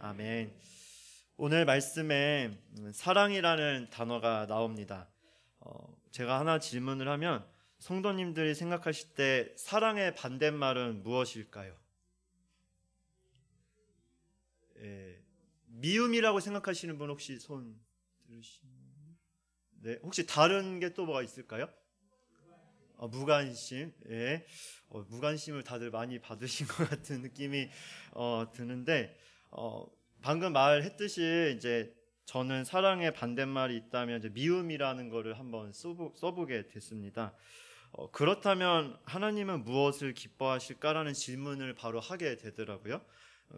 아멘. 오늘 말씀에 사랑이라는 단어가 나옵니다. 제가 하나 질문을 하면 성도님들이 생각하실 때 사랑의 반대말은 무엇일까요? 미움이라고 생각하시는 분 혹시 손 들으시나요? 네, 혹시 다른 게 또 뭐가 있을까요? 무관심. 예. 무관심을 다들 많이 받으신 것 같은 느낌이 드는데 방금 말했듯이 이제 저는 사랑의 반대말이 있다면 이제 미움이라는 거를 한번 써보게 됐습니다. 그렇다면 하나님은 무엇을 기뻐하실까라는 질문을 바로 하게 되더라고요.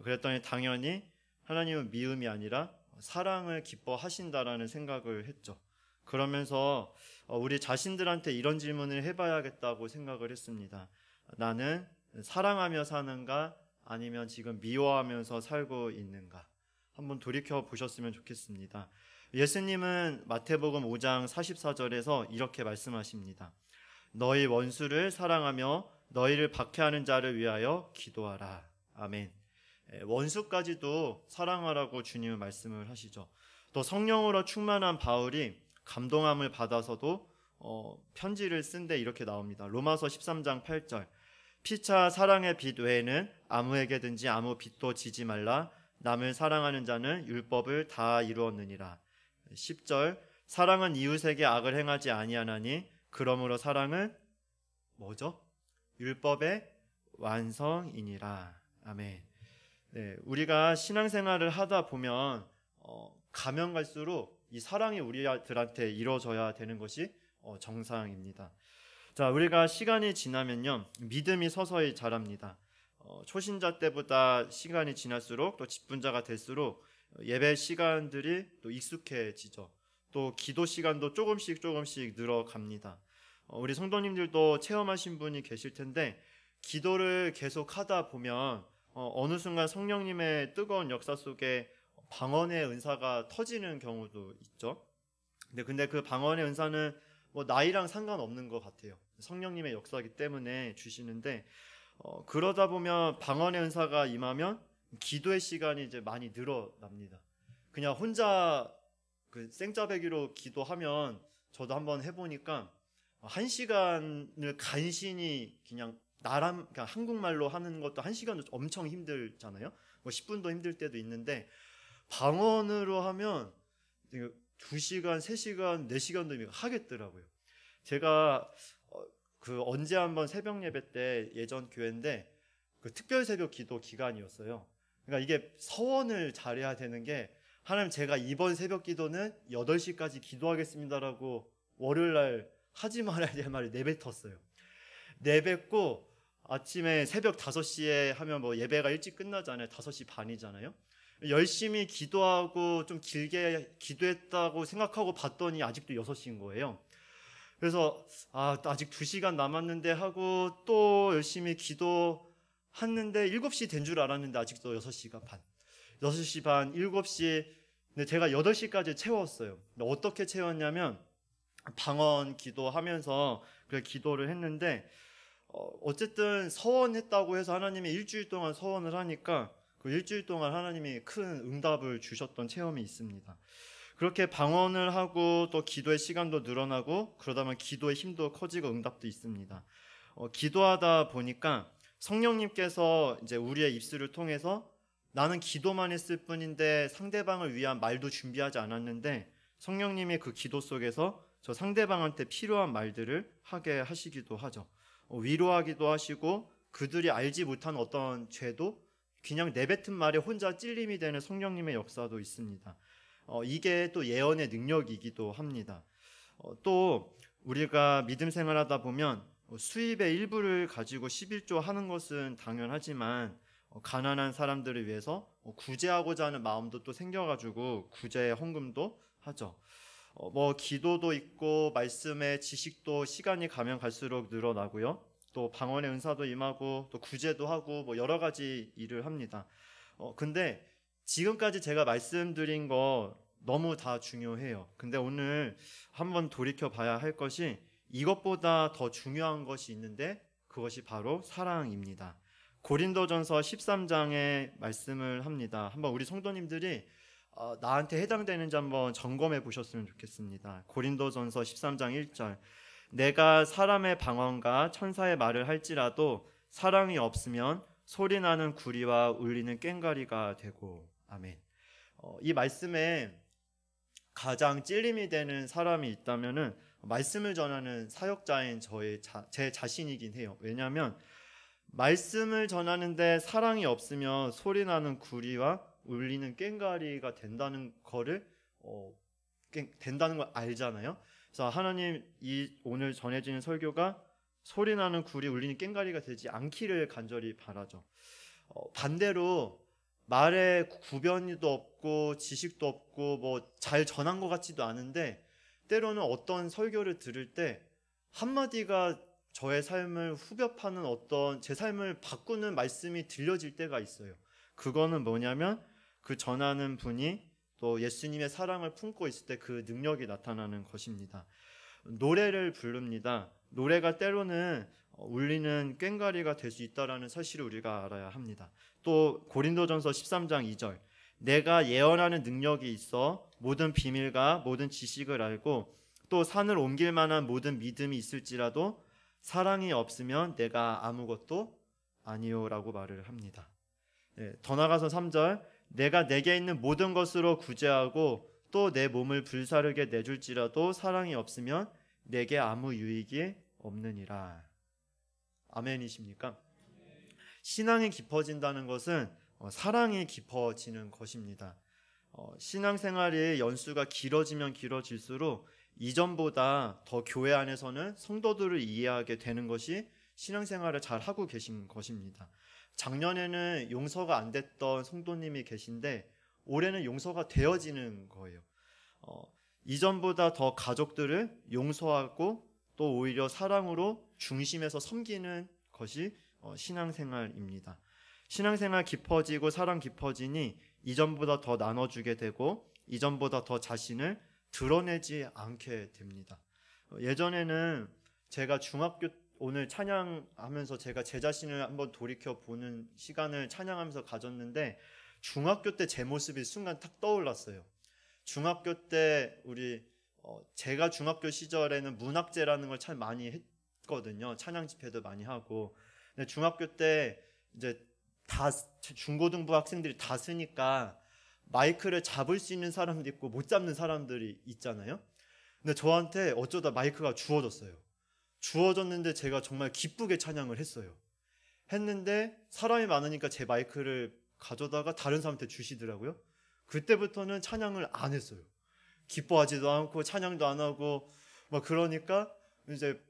그랬더니 당연히 하나님은 미움이 아니라 사랑을 기뻐하신다라는 생각을 했죠. 그러면서 우리 자신들한테 이런 질문을 해봐야겠다고 생각을 했습니다. 나는 사랑하며 사는가 아니면 지금 미워하면서 살고 있는가? 한번 돌이켜 보셨으면 좋겠습니다. 예수님은 마태복음 5장 44절에서 이렇게 말씀하십니다. 너희 원수를 사랑하며 너희를 박해하는 자를 위하여 기도하라. 아멘. 원수까지도 사랑하라고 주님은 말씀을 하시죠. 또 성령으로 충만한 바울이 감동함을 받아서도 편지를 쓴데 이렇게 나옵니다. 로마서 13장 8절. 피차 사랑의 빚 외에는 아무에게든지 아무 빚도 지지 말라. 남을 사랑하는 자는 율법을 다 이루었느니라. 10절. 사랑은 이웃에게 악을 행하지 아니하나니 그러므로 사랑은 뭐죠? 율법의 완성이니라. 아멘. 네, 우리가 신앙생활을 하다 보면 가면 갈수록 이 사랑이 우리들한테 이루어져야 되는 것이 정상입니다. 자, 우리가 시간이 지나면요 믿음이 서서히 자랍니다. 초신자 때보다 시간이 지날수록 또 직분자가 될수록 예배 시간들이 또 익숙해지죠. 또 기도 시간도 조금씩 늘어갑니다. 우리 성도님들도 체험하신 분이 계실 텐데 기도를 계속 하다 보면 어느 순간 성령님의 뜨거운 역사 속에 방언의 은사가 터지는 경우도 있죠. 근데 그 방언의 은사는 뭐 나이랑 상관없는 것 같아요. 성령님의 역사이기 때문에 주시는데 그러다 보면 방언의 은사가 임하면 기도의 시간이 이제 많이 늘어납니다. 그냥 혼자 그 생짜배기로 기도하면 저도 한번 해보니까 1시간을 간신히 그냥 한국말로 하는 것도 1시간도 엄청 힘들잖아요. 뭐 10분도 힘들 때도 있는데 방언으로 하면 2시간, 3시간, 4시간도 하겠더라고요. 제가 언제 한번 새벽 예배 때 예전 교회인데 그 특별 새벽 기도 기간이었어요. 그러니까 이게 서원을 잘해야 되는 게 하나님 제가 이번 새벽 기도는 8시까지 기도하겠습니다라고 월요일날 하지 말아야 될 말을 내뱉었어요. 내뱉고 아침에 새벽 5시에 하면 뭐 예배가 일찍 끝나잖아요. 5시 반이잖아요. 열심히 기도하고 좀 길게 기도했다고 생각하고 봤더니 아직도 6시인 거예요. 그래서 아직 2시간 남았는데 하고 또 열심히 기도했는데 7시 된 줄 알았는데 아직도 6시가 반. 6시 반, 7시. 근데 제가 8시까지 채웠어요. 어떻게 채웠냐면 방언 기도하면서 그 기도를 했는데 어쨌든 서원했다고 해서 하나님이 일주일 동안 서원을 하니까 그 일주일 동안 하나님이 큰 응답을 주셨던 체험이 있습니다. 그렇게 방언을 하고 또 기도의 시간도 늘어나고 그러다 보면 기도의 힘도 커지고 응답도 있습니다. 기도하다 보니까 성령님께서 이제 우리의 입술을 통해서 나는 기도만 했을 뿐인데 상대방을 위한 말도 준비하지 않았는데 성령님이 그 기도 속에서 저 상대방한테 필요한 말들을 하게 하시기도 하죠. 위로하기도 하시고 그들이 알지 못한 어떤 죄도 그냥 내뱉은 말에 혼자 찔림이 되는 성령님의 역사도 있습니다. 이게 또 예언의 능력이기도 합니다. 또 우리가 믿음 생활하다 보면 수입의 일부를 가지고 11조 하는 것은 당연하지만 가난한 사람들을 위해서 구제하고자 하는 마음도 또 생겨가지고 구제 헌금도 하죠. 뭐 기도도 있고 말씀의 지식도 시간이 가면 갈수록 늘어나고요. 또 방언의 은사도 임하고 또 구제도 하고 뭐 여러 가지 일을 합니다. 근데 지금까지 제가 말씀드린 거 너무 다 중요해요. 근데 오늘 한번 돌이켜 봐야 할 것이 이것보다 더 중요한 것이 있는데 그것이 바로 사랑입니다. 고린도전서 13장의 말씀을 합니다. 한번 우리 성도님들이 나한테 해당되는지 한번 점검해 보셨으면 좋겠습니다. 고린도전서 13장 1절. 내가 사람의 방언과 천사의 말을 할지라도 사랑이 없으면 소리나는 구리와 울리는 꽹과리가 되고. 아멘. 이 말씀에 가장 찔림이 되는 사람이 있다면은 말씀을 전하는 사역자인 제 자신이긴 해요. 왜냐하면 말씀을 전하는데 사랑이 없으면 소리나는 구리와 울리는 꽹과리가 된다는 걸 알잖아요. 그래서 하나님 오늘 전해지는 설교가 소리나는 구리 울리는 꽹과리가 되지 않기를 간절히 바라죠. 반대로 말에 구변도 없고 지식도 없고 뭐 잘 전한 것 같지도 않은데 때로는 어떤 설교를 들을 때 한마디가 저의 삶을 후벼파는 제 삶을 바꾸는 말씀이 들려질 때가 있어요. 그거는 뭐냐면 그 전하는 분이 또 예수님의 사랑을 품고 있을 때 그 능력이 나타나는 것입니다. 노래를 부릅니다. 노래가 때로는 울리는 꽹과리가 될 수 있다는 사실을 우리가 알아야 합니다. 또 고린도전서 13장 2절. 내가 예언하는 능력이 있어 모든 비밀과 모든 지식을 알고 또 산을 옮길 만한 모든 믿음이 있을지라도 사랑이 없으면 내가 아무것도 아니요라고 말을 합니다. 더 나아가서 3절. 내가 내게 있는 모든 것으로 구제하고 또 내 몸을 불사르게 내줄지라도 사랑이 없으면 내게 아무 유익이 없느니라. 아멘이십니까? 신앙이 깊어진다는 것은 사랑이 깊어지는 것입니다. 신앙생활의 연수가 길어지면 길어질수록 이전보다 더 교회 안에서는 성도들을 이해하게 되는 것이 신앙생활을 잘 하고 계신 것입니다. 작년에는 용서가 안 됐던 성도님이 계신데 올해는 용서가 되어지는 거예요. 이전보다 더 가족들을 용서하고 또 오히려 사랑으로 중심에서 섬기는 것이 신앙생활입니다. 신앙생활 깊어지고 사랑 깊어지니 이전보다 더 나눠주게 되고 이전보다 더 자신을 드러내지 않게 됩니다. 예전에는 제가 오늘 찬양하면서 제가 제 자신을 한번 돌이켜 보는 시간을 찬양하면서 가졌는데 중학교 때 제 모습이 순간 탁 떠올랐어요. 중학교 때 제가 중학교 시절에는 문학제라는 걸 참 많이 했거든요. 찬양 집회도 많이 하고. 근데 중학교 때 이제 다 중고등부 학생들이 다 쓰니까 마이크를 잡을 수 있는 사람도 있고 못 잡는 사람들이 있잖아요. 근데 저한테 어쩌다 마이크가 주어졌어요. 주어졌는데 제가 정말 기쁘게 찬양을 했는데 사람이 많으니까 제 마이크를 가져다가 다른 사람한테 주시더라고요. 그때부터는 찬양을 안 했어요. 기뻐하지도 않고 찬양도 안 하고 막 그러니까 이제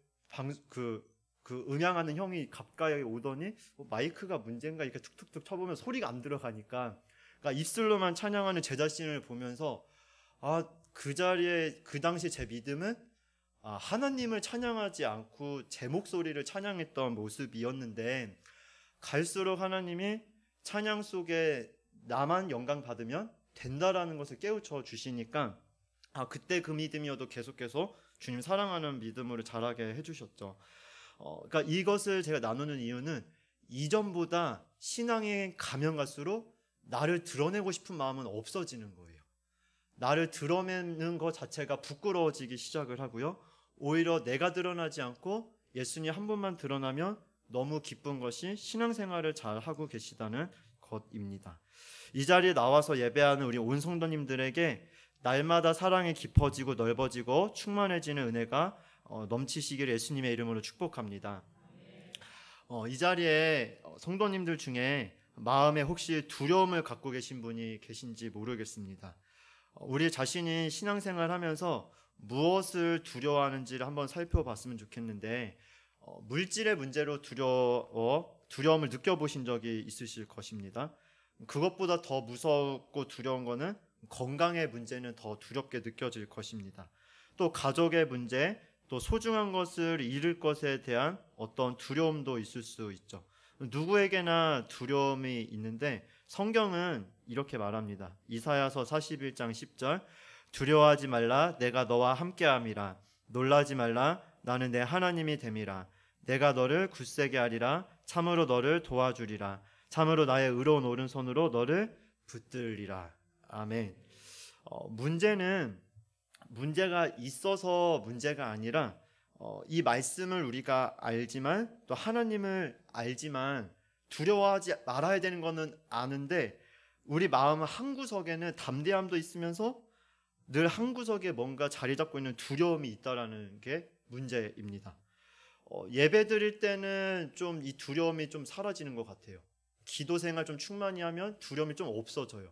음향하는 형이 가까이 오더니 마이크가 문제인가 이렇게 툭툭툭 쳐보면 소리가 안 들어가니까 그러니까 입술로만 찬양하는 제 자신을 보면서 그 자리에 그 당시 제 믿음은 하나님을 찬양하지 않고 제 목소리를 찬양했던 모습이었는데 갈수록 하나님이 찬양 속에 나만 영광 받으면 된다라는 것을 깨우쳐 주시니까 그때 그 믿음이어도 계속해서 주님 사랑하는 믿음으로 자라게 해주셨죠. 그러니까 이것을 제가 나누는 이유는 이전보다 신앙에 가면 갈수록 나를 드러내고 싶은 마음은 없어지는 거예요. 나를 드러내는 것 자체가 부끄러워지기 시작을 하고요. 오히려 내가 드러나지 않고 예수님 한 분만 드러나면 너무 기쁜 것이 신앙생활을 잘 하고 계시다는 것입니다. 이 자리에 나와서 예배하는 우리 온 성도님들에게 날마다 사랑이 깊어지고 넓어지고 충만해지는 은혜가 넘치시기를 예수님의 이름으로 축복합니다. 이 자리에 성도님들 중에 마음에 혹시 두려움을 갖고 계신 분이 계신지 모르겠습니다. 우리 자신이 신앙생활 하면서 무엇을 두려워하는지를 한번 살펴봤으면 좋겠는데 물질의 문제로 두려움을 느껴보신 적이 있으실 것입니다. 그것보다 더 무섭고 두려운 거는 건강의 문제는 더 두렵게 느껴질 것입니다. 또 가족의 문제, 또 소중한 것을 잃을 것에 대한 어떤 두려움도 있을 수 있죠. 누구에게나 두려움이 있는데 성경은 이렇게 말합니다. 이사야서 41장 10절 두려워하지 말라 내가 너와 함께함이라 놀라지 말라 나는 내 하나님이 됨이라 내가 너를 굳세게 하리라 참으로 너를 도와주리라. 참으로 나의 의로운 오른손으로 너를 붙들리라. 아멘. 문제는 문제가 있어서 문제가 아니라 이 말씀을 우리가 알지만 또 하나님을 알지만 두려워하지 말아야 되는 거는 아는데 우리 마음 한구석에는 담대함도 있으면서 늘 한구석에 뭔가 자리 잡고 있는 두려움이 있다라는 게 문제입니다. 예배 드릴 때는 좀 이 두려움이 좀 사라지는 것 같아요. 기도 생활 좀 충만히 하면 두려움이 좀 없어져요.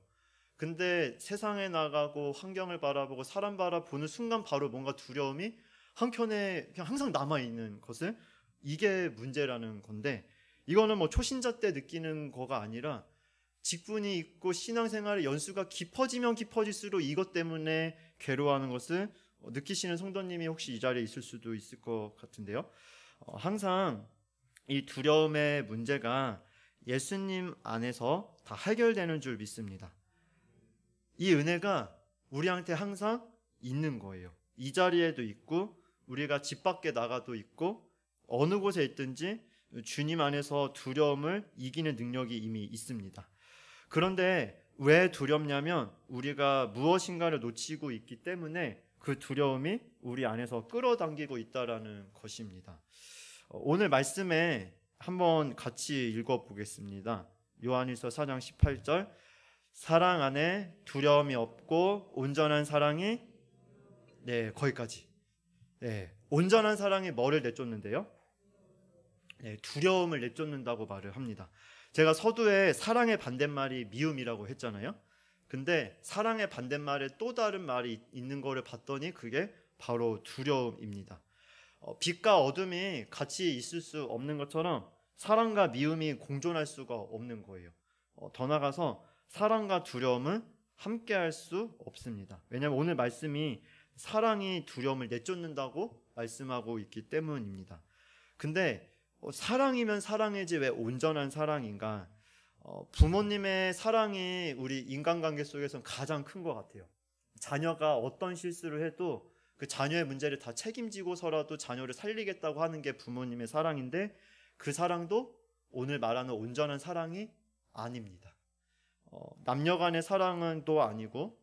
근데 세상에 나가고 환경을 바라보고 사람 바라보는 순간 바로 뭔가 두려움이 한켠에 그냥 항상 남아있는 것을, 이게 문제라는 건데, 이거는 뭐 초신자 때 느끼는 거가 아니라 직분이 있고 신앙생활의 연수가 깊어지면 깊어질수록 이것 때문에 괴로워하는 것을 느끼시는 성도님이 혹시 이 자리에 있을 수도 있을 것 같은데요. 항상 이 두려움의 문제가 예수님 안에서 다 해결되는 줄 믿습니다. 이 은혜가 우리한테 항상 있는 거예요. 이 자리에도 있고 우리가 집 밖에 나가도 있고 어느 곳에 있든지 주님 안에서 두려움을 이기는 능력이 이미 있습니다. 그런데 왜 두렵냐면 우리가 무엇인가를 놓치고 있기 때문에 그 두려움이 우리 안에서 끌어당기고 있다는 것입니다. 오늘 말씀에 한번 같이 읽어보겠습니다. 요한일서 4장 18절, 사랑 안에 두려움이 없고 온전한 사랑이, 거기까지. 온전한 사랑이 뭐를 내쫓는데요? 두려움을 내쫓는다고 말을 합니다. 제가 서두에 사랑의 반대말이 미움이라고 했잖아요. 근데 사랑의 반대말에 또 다른 말이 있는 거를 봤더니 그게 바로 두려움입니다. 빛과 어둠이 같이 있을 수 없는 것처럼 사랑과 미움이 공존할 수가 없는 거예요. 더 나아가서 사랑과 두려움은 함께할 수 없습니다. 왜냐하면 오늘 말씀이 사랑이 두려움을 내쫓는다고 말씀하고 있기 때문입니다. 근데 사랑이면 사랑이지 왜 온전한 사랑인가? 부모님의 사랑이 우리 인간관계 속에서는 가장 큰 것 같아요. 자녀가 어떤 실수를 해도 그 자녀의 문제를 다 책임지고서라도 자녀를 살리겠다고 하는 게 부모님의 사랑인데, 그 사랑도 오늘 말하는 온전한 사랑이 아닙니다. 남녀 간의 사랑은 또 아니고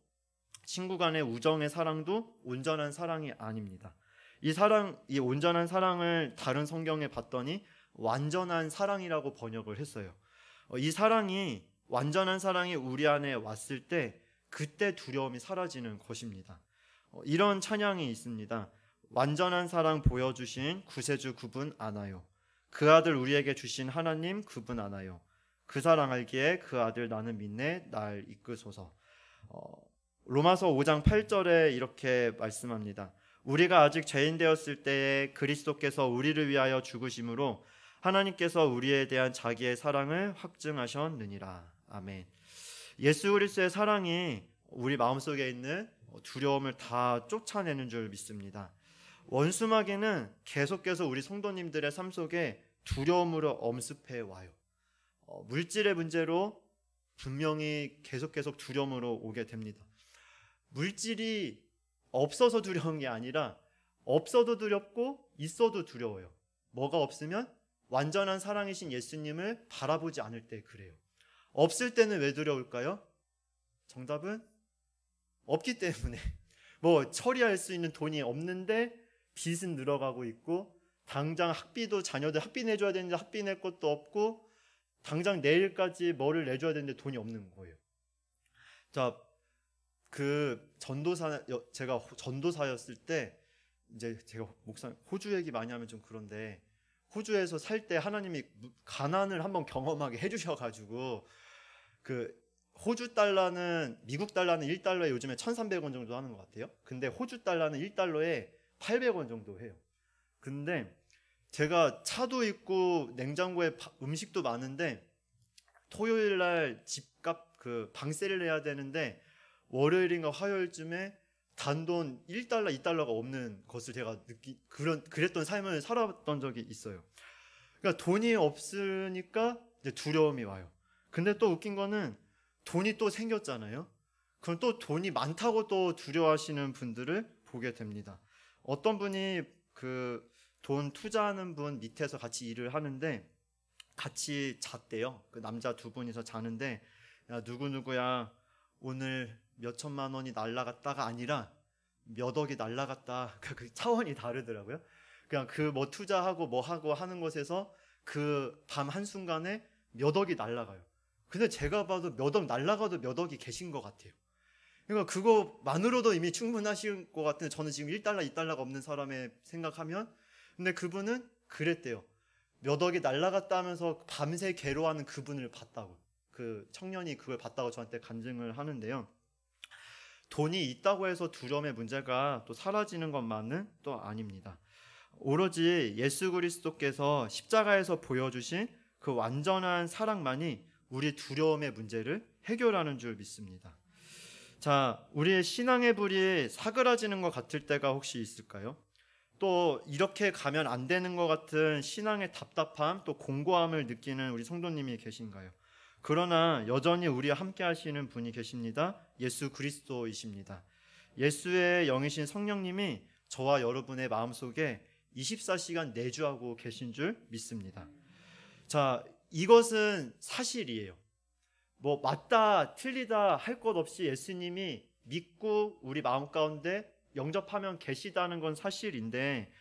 친구 간의 우정의 사랑도 온전한 사랑이 아닙니다. 이 온전한 사랑을 다른 성경에 봤더니 완전한 사랑이라고 번역을 했어요. 이 사랑이, 완전한 사랑이 우리 안에 왔을 때 그때 두려움이 사라지는 것입니다. 이런 찬양이 있습니다. 완전한 사랑 보여주신 구세주 그분 아나요. 그 아들 우리에게 주신 하나님 그분 아나요. 그 사랑 알기에 그 아들 나는 믿네 날 이끄소서. 로마서 5장 8절에 이렇게 말씀합니다. 우리가 아직 죄인 되었을 때에 그리스도께서 우리를 위하여 죽으심으로 하나님께서 우리에 대한 자기의 사랑을 확증하셨느니라. 아멘. 예수 그리스도의 사랑이 우리 마음속에 있는 두려움을 다 쫓아내는 줄 믿습니다. 원수마귀는 계속해서 우리 성도님들의 삶 속에 두려움으로 엄습해 와요. 물질의 문제로 분명히 계속 두려움으로 오게 됩니다. 물질이 없어서 두려운 게 아니라 없어도 두렵고 있어도 두려워요. 뭐가 없으면 완전한 사랑이신 예수님을 바라보지 않을 때 그래요. 없을 때는 왜 두려울까요? 정답은 없기 때문에. 뭐 처리할 수 있는 돈이 없는데 빚은 늘어가고 있고, 당장 학비도 자녀들 학비 내줘야 되는데 학비 낼 것도 없고, 당장 내일까지 뭐를 내줘야 되는데 돈이 없는 거예요. 자, 제가 전도사였을 때, 이제 제가 목사님 호주 얘기 많이 하면 좀 그런데, 호주에서 살 때 하나님이 가난을 한번 경험하게 해주셔가지고, 호주 달러는, 미국 달러는 1달러에 요즘에 1,300원 정도 하는 것 같아요. 근데 호주 달러는 1달러에 800원 정도 해요. 근데 제가 차도 있고 냉장고에 음식도 많은데 토요일 날 집값 방세를 내야 되는데 월요일인가 화요일쯤에 단돈 1달러, 2달러가 없는 것을 제가 그랬던 삶을 살았던 적이 있어요. 그러니까 돈이 없으니까 이제 두려움이 와요. 근데 또 웃긴 거는 돈이 또 생겼잖아요. 그럼 또 돈이 많다고 또 두려워하시는 분들을 보게 됩니다. 어떤 분이 돈 투자하는 분 밑에서 같이 일을 하는데 같이 잤대요. 그 남자 두 분이서 자는데, 야, 누구누구야, 오늘 몇 천만 원이 날라갔다가 아니라 몇 억이 날라갔다. 그 차원이 다르더라고요. 그냥 그 뭐 투자하고 뭐 하고 하는 것에서 그 밤 한순간에 몇 억이 날라가요. 근데 제가 봐도 몇 억 날라가도 몇 억이 계신 것 같아요. 그러니까 그거만으로도 이미 충분하실 것 같은데, 저는 지금 1달러, 2달러가 없는 사람의 생각하면, 근데 그분은 그랬대요. 몇 억이 날라갔다 하면서 밤새 괴로워하는 그분을 봤다고. 그 청년이 그걸 봤다고 저한테 간증을 하는데요. 돈이 있다고 해서 두려움의 문제가 또 사라지는 것만은 또 아닙니다. 오로지 예수 그리스도께서 십자가에서 보여주신 그 완전한 사랑만이 우리 두려움의 문제를 해결하는 줄 믿습니다. 자, 우리의 신앙의 불이 사그라지는 것 같을 때가 혹시 있을까요? 또 이렇게 가면 안 되는 것 같은 신앙의 답답함, 또 공고함을 느끼는 우리 성도님이 계신가요? 그러나 여전히 우리와 함께 하시는 분이 계십니다. 예수 그리스도이십니다. 예수의 영이신 성령님이 저와 여러분의 마음속에 24시간 내주하고 계신 줄 믿습니다. 자, 이것은 사실이에요. 뭐 맞다 틀리다 할 것 없이 예수님이 믿고 우리 마음 가운데 영접하면 계시다는 건 사실인데,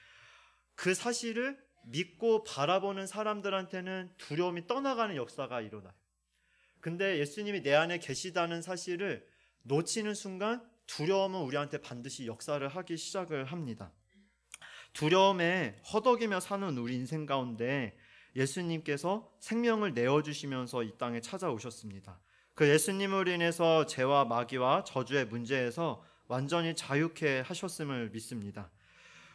그 사실을 믿고 바라보는 사람들한테는 두려움이 떠나가는 역사가 일어나요. 근데 예수님이 내 안에 계시다는 사실을 놓치는 순간 두려움은 우리한테 반드시 역사를 하기 시작을 합니다. 두려움에 허덕이며 사는 우리 인생 가운데 예수님께서 생명을 내어주시면서 이 땅에 찾아오셨습니다. 그 예수님으로 인해서 죄와 마귀와 저주의 문제에서 완전히 자유케 하셨음을 믿습니다.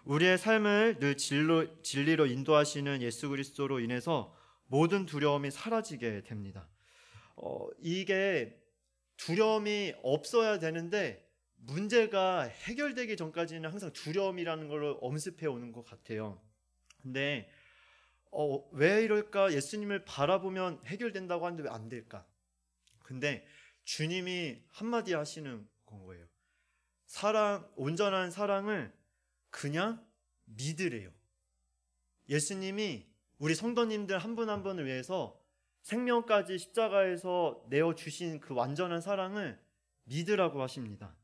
우리의 삶을 늘 진리로 인도하시는 예수 그리스도로 인해서 모든 두려움이 사라지게 됩니다. 이게 두려움이 없어야 되는데 문제가 해결되기 전까지는 항상 두려움이라는 걸 엄습해 오는 것 같아요. 근데 왜 이럴까? 예수님을 바라보면 해결된다고 하는데 왜 안 될까? 근데 주님이 한마디 하시는 건 거예요. 온전한 사랑을 그냥 믿으래요. 예수님이 우리 성도님들 한 분 한 분을 위해서 생명까지 십자가에서 내어주신 그 완전한 사랑을 믿으라고 하십니다.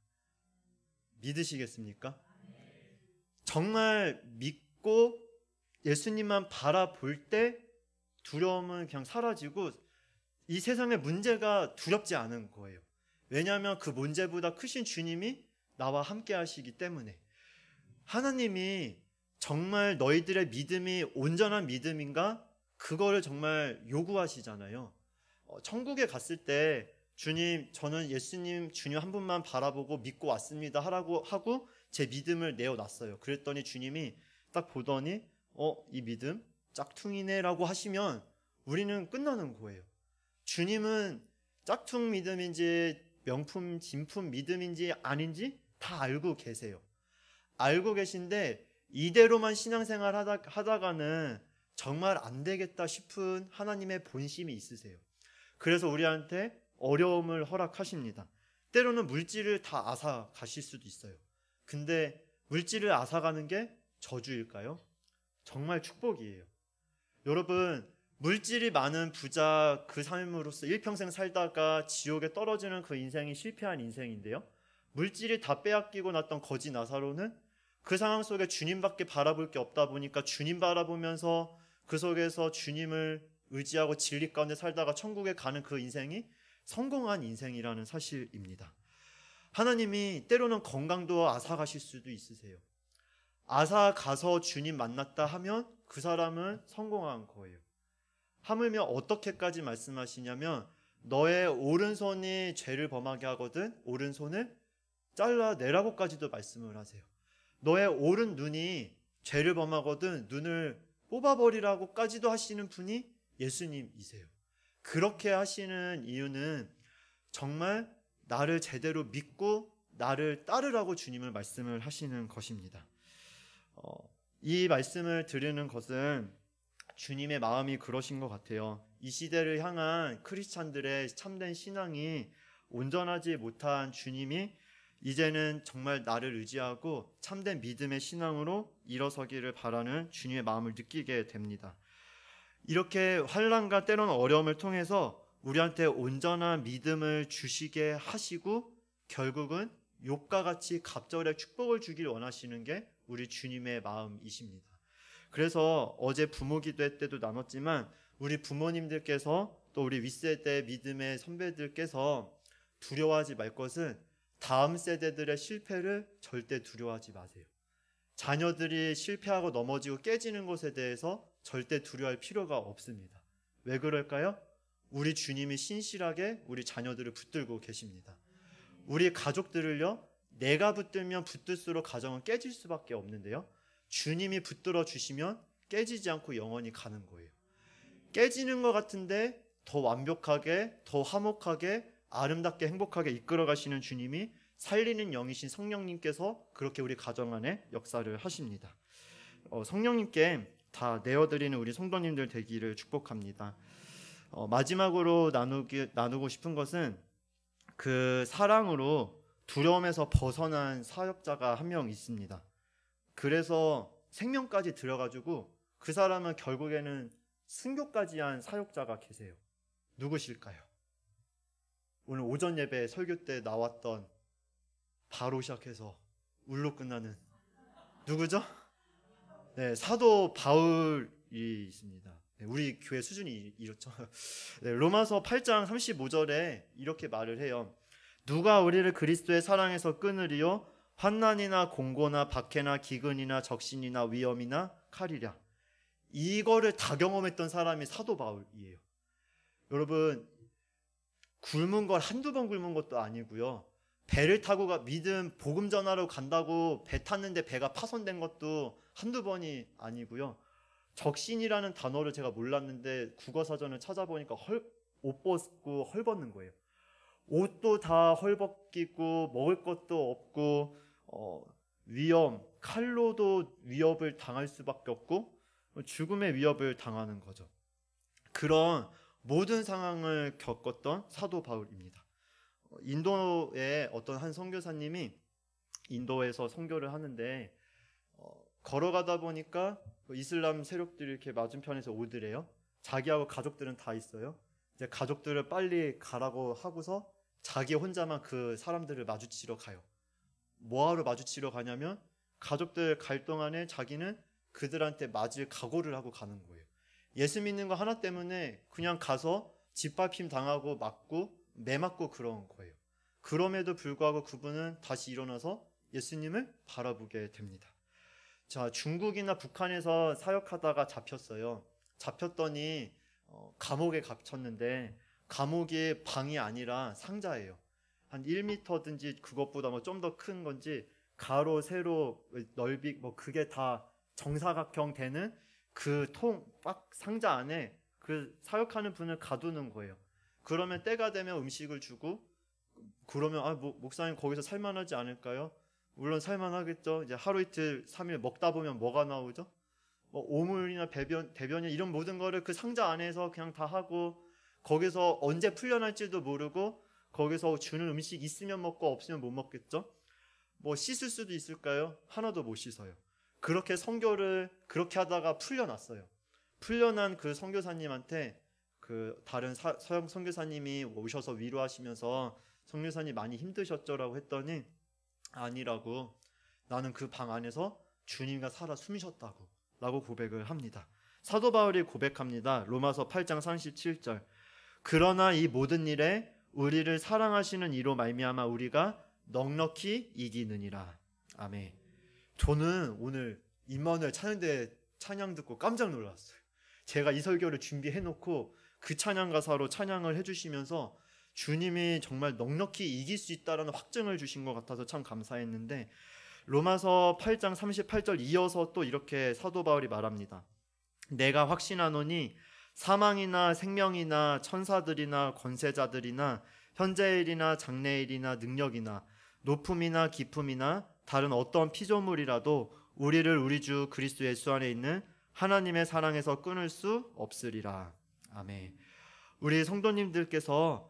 믿으시겠습니까? 정말 믿고 예수님만 바라볼 때 두려움은 그냥 사라지고 이 세상의 문제가 두렵지 않은 거예요. 왜냐하면 그 문제보다 크신 주님이 나와 함께 하시기 때문에. 하나님이 정말 너희들의 믿음이 온전한 믿음인가? 그거를 정말 요구하시잖아요. 천국에 갔을 때 주님, 저는 예수님 주님 한 분만 바라보고 믿고 왔습니다 하라고 하고 제 믿음을 내어놨어요. 그랬더니 주님이 딱 보더니 이 믿음 짝퉁이네 라고 하시면 우리는 끝나는 거예요. 주님은 짝퉁 믿음인지 명품 진품 믿음인지 아닌지 다 알고 계세요. 알고 계신데 이대로만 신앙생활 하다가는 정말 안 되겠다 싶은 하나님의 본심이 있으세요. 그래서 우리한테 어려움을 허락하십니다. 때로는 물질을 다 앗아가실 수도 있어요. 근데 물질을 앗아가는 게 저주일까요? 정말 축복이에요. 여러분, 물질이 많은 부자 그 삶으로서 일평생 살다가 지옥에 떨어지는 그 인생이 실패한 인생인데요, 물질이 다 빼앗기고 났던 거지 나사로는 그 상황 속에 주님밖에 바라볼 게 없다 보니까 주님 바라보면서 그 속에서 주님을 의지하고 진리 가운데 살다가 천국에 가는 그 인생이 성공한 인생이라는 사실입니다. 하나님이 때로는 건강도 앗아가실 수도 있으세요. 앗아가서 주님 만났다 하면 그 사람은 성공한 거예요. 하물며 어떻게까지 말씀하시냐면 너의 오른손이 죄를 범하게 하거든 오른손을 잘라내라고까지도 말씀을 하세요. 너의 오른 눈이 죄를 범하거든 눈을 뽑아버리라고까지도 하시는 분이 예수님이세요. 그렇게 하시는 이유는 정말 나를 제대로 믿고 나를 따르라고 주님을 말씀을 하시는 것입니다. 이 말씀을 들으는 것은 주님의 마음이 그러신 것 같아요. 이 시대를 향한 크리스찬들의 참된 신앙이 온전하지 못한 주님이 이제는 정말 나를 의지하고 참된 믿음의 신앙으로 일어서기를 바라는 주님의 마음을 느끼게 됩니다. 이렇게 환난과 때로는 어려움을 통해서 우리한테 온전한 믿음을 주시게 하시고 결국은 욥과 같이 갑절의 축복을 주길 원하시는 게 우리 주님의 마음이십니다. 그래서 어제 부모 기도회 때도 나눴지만 우리 부모님들께서 또 우리 윗세대 믿음의 선배들께서 두려워하지 말 것은 다음 세대들의 실패를 절대 두려워하지 마세요. 자녀들이 실패하고 넘어지고 깨지는 것에 대해서 절대 두려워할 필요가 없습니다. 왜 그럴까요? 우리 주님이 신실하게 우리 자녀들을 붙들고 계십니다. 우리 가족들을요, 내가 붙들면 붙들수록 가정은 깨질 수밖에 없는데요, 주님이 붙들어 주시면 깨지지 않고 영원히 가는 거예요. 깨지는 것 같은데 더 완벽하게, 더 화목하게, 아름답게, 행복하게 이끌어 가시는 주님이 살리는 영이신 성령님께서 그렇게 우리 가정 안에 역사를 하십니다. 성령님께 다 내어드리는 우리 성도님들 되기를 축복합니다. 마지막으로 나누고 싶은 것은 그 사랑으로 두려움에서 벗어난 사역자가 한 명 있습니다. 그래서 생명까지 들여가지고 그 사람은 결국에는 순교까지 한 사역자가 계세요. 누구실까요? 오늘 오전 예배 설교 때 나왔던 바로 시작해서 울로 끝나는 누구죠? 네, 사도 바울이 있습니다. 네, 우리 교회 수준이 이렇죠. 네, 로마서 8장 35절에 이렇게 말을 해요. 누가 우리를 그리스도의 사랑에서 끊으리요? 환난이나 공고나 박해나 기근이나 적신이나 위험이나 칼이랴. 이거를 다 경험했던 사람이 사도 바울이에요. 여러분, 굶은 걸 한두 번 굶은 것도 아니고요, 배를 타고 믿음 복음 전하러 간다고 배 탔는데 배가 파손된 것도 한두 번이 아니고요, 적신이라는 단어를 제가 몰랐는데 국어사전을 찾아보니까 옷 벗고 헐벗는 거예요. 옷도 다 헐벗기고 먹을 것도 없고 위험, 칼로도 위협을 당할 수밖에 없고 죽음의 위협을 당하는 거죠. 그런 모든 상황을 겪었던 사도 바울입니다. 인도의 어떤 한 선교사님이 인도에서 선교를 하는데 걸어가다 보니까 이슬람 세력들이 이렇게 맞은편에서 오더래요. 자기하고 가족들은 다 있어요. 이제 가족들을 빨리 가라고 하고서 자기 혼자만 그 사람들을 마주치러 가요. 뭐하러 마주치러 가냐면 가족들 갈 동안에 자기는 그들한테 맞을 각오를 하고 가는 거예요. 예수 믿는 거 하나 때문에 그냥 가서 짓밟힘 당하고 맞고 매맞고 그런 거예요. 그럼에도 불구하고 그분은 다시 일어나서 예수님을 바라보게 됩니다. 자, 중국이나 북한에서 사역하다가 잡혔어요. 잡혔더니 감옥에 갇혔는데 감옥이 방이 아니라 상자예요. 한 1m든지 그것보다 좀 더 큰 건지 가로, 세로, 넓이 그게 다 정사각형 되는 그 상자 안에 그 사역하는 분을 가두는 거예요. 그러면 때가 되면 음식을 주고, 그러면 목사님 거기서 살만하지 않을까요? 물론 살만하겠죠. 이제 하루 이틀 3일 먹다 보면 뭐가 나오죠? 오물이나 대변이 이런 모든 거를 그 상자 안에서 그냥 다 하고, 거기서 언제 풀려날지도 모르고, 거기서 주는 음식 있으면 먹고 없으면 못 먹겠죠. 씻을 수도 있을까요? 하나도 못 씻어요. 그렇게 선교를 그렇게 하다가 풀려났어요. 풀려난 그 선교사님한테 그 다른 서양 선교사님이 오셔서 위로하시면서 선교사님 많이 힘드셨죠라고 했더니 아니라고, 나는 그 방 안에서 주님과 살아 숨쉬었다고 라고 고백을 합니다. 사도 바울이 고백합니다. 로마서 8장 37절. 그러나 이 모든 일에 우리를 사랑하시는 이로 말미암아 우리가 넉넉히 이기느니라. 아멘. 저는 오늘 임마누엘 찬양대 찬양 듣고 깜짝 놀랐어요. 제가 이 설교를 준비해놓고 그 찬양 가사로 찬양을 해주시면서 주님이 정말 넉넉히 이길 수 있다라는 확증을 주신 것 같아서 참 감사했는데, 로마서 8장 38절 이어서 또 이렇게 사도 바울이 말합니다. 내가 확신하노니 사망이나 생명이나 천사들이나 권세자들이나 현재일이나 장래일이나 능력이나 높음이나 깊음이나 다른 어떤 피조물이라도 우리를 우리 주 그리스도 예수 안에 있는 하나님의 사랑에서 끊을 수 없으리라. 아멘. 우리 성도님들께서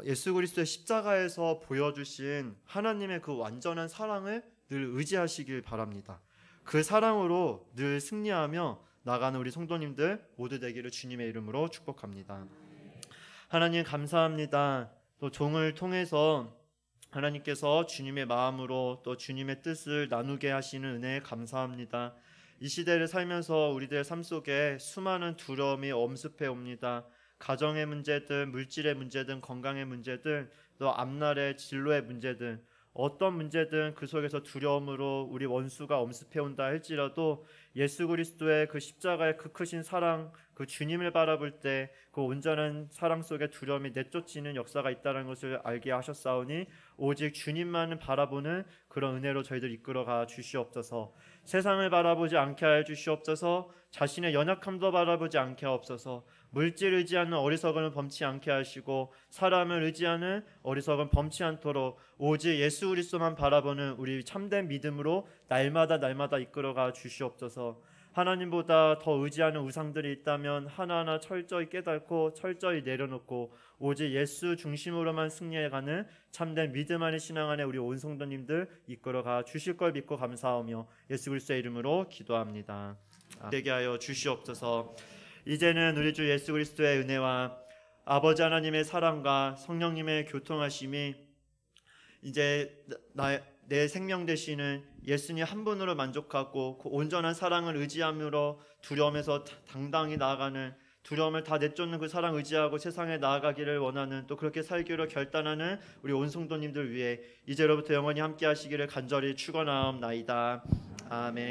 예수 그리스도의 십자가에서 보여주신 하나님의 그 완전한 사랑을 늘 의지하시길 바랍니다. 그 사랑으로 늘 승리하며 나가는 우리 성도님들 모두 되기를 주님의 이름으로 축복합니다. 하나님 감사합니다. 또 종을 통해서 하나님께서 주님의 마음으로 또 주님의 뜻을 나누게 하시는 은혜에 감사합니다. 이 시대를 살면서 우리들의 삶 속에 수많은 두려움이 엄습해 옵니다. 가정의 문제든 물질의 문제든 건강의 문제든 또 앞날의 진로의 문제든 어떤 문제든 그 속에서 두려움으로 우리 원수가 엄습해 온다 할지라도 예수 그리스도의 그 십자가의 그 크신 사랑, 그 주님을 바라볼 때 그 온전한 사랑 속에 두려움이 내쫓이는 역사가 있다는 것을 알게 하셨사오니 오직 주님만을 바라보는 그런 은혜로 저희들 이끌어가 주시옵소서. 세상을 바라보지 않게 하여 주시옵소서. 자신의 연약함도 바라보지 않게 하옵소서. 물질 의지하는 어리석음을 범치 않게 하시고 사람을 의지하는 어리석음 범치 않도록 오직 예수 그리스도만 바라보는 우리 참된 믿음으로 날마다 이끌어가 주시옵소서. 하나님보다 더 의지하는 우상들이 있다면 하나하나 철저히 깨닫고 철저히 내려놓고 오직 예수 중심으로만 승리해가는 참된 믿음 안에 신앙 안에 우리 온 성도님들 이끌어가 주실 걸 믿고 감사하며 예수 그리스도의 이름으로 기도합니다. 되게 하여 주시옵소서. 이제는 우리 주 예수 그리스도의 은혜와 아버지 하나님의 사랑과 성령님의 교통하심이 이제 내 생명 되시는 예수님 한 분으로 만족하고 그 온전한 사랑을 의지함으로 두려움에서 당당히 나아가는, 두려움을 다 내쫓는 그 사랑 의지하고 세상에 나아가기를 원하는, 또 그렇게 살기로 결단하는 우리 온 성도님들 위해 이제로부터 영원히 함께 하시기를 간절히 축원하옵나이다. 아멘.